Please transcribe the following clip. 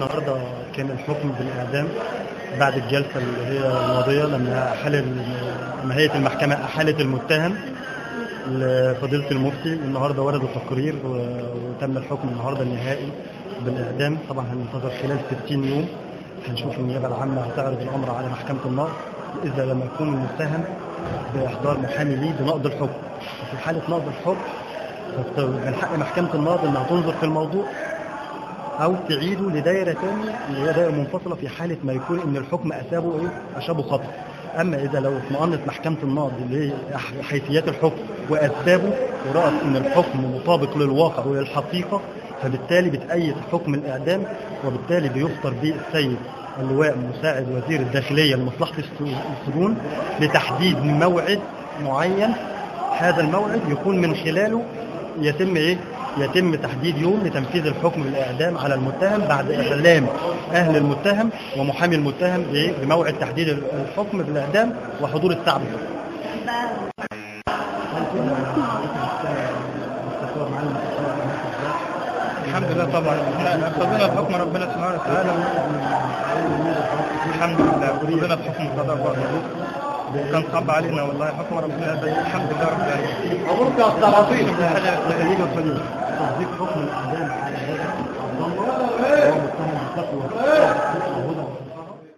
النهارده كان الحكم بالإعدام بعد الجلسة اللي هي الماضية لما هيئة المحكمة أحالت المتهم لفضيلة المفتي. النهارده وردوا تقرير وتم الحكم النهارده النهائي بالإعدام. طبعا هننتظر خلال 60 يوم هنشوف النيابة العامة هتعرض الأمر على محكمة النقض إذا لم يكون المتهم بإحضار محامي ليه بنقض الحكم. وفي حالة نقض الحكم من حق محكمة النقض إنها تنظر في الموضوع أو تعيده لدائرة ثانية اللي هي دائرة منفصلة في حالة ما يكون إن الحكم أشابه خطأ. أما إذا لو اطمأنت محكمة النقض لحيثيات الحكم وأسبابه ورأت إن الحكم مطابق للواقع وللحقيقة فبالتالي بتأيد حكم الإعدام، وبالتالي بيفطر به السيد اللواء مساعد وزير الداخلية لمصلحة السجون لتحديد موعد معين. هذا الموعد يكون من خلاله يتم تحديد يوم لتنفيذ الحكم بالإعدام على المتهم بعد إعلام أهل المتهم ومحامي المتهم بموعد تحديد الحكم بالإعدام وحضور الساعة. الحمد لله. طبعا احنا قضينا بحكم ربنا سبحانه وتعالى. الحمد لله قضينا بحكم القضاء والقدر، كان صعب علينا والله حكم ربنا، بس الحمد لله رب العالمين. مبروك يا استاذ عظيم. تصديق حكم الاعدام على هذا عبد الله وهو متهم بقتل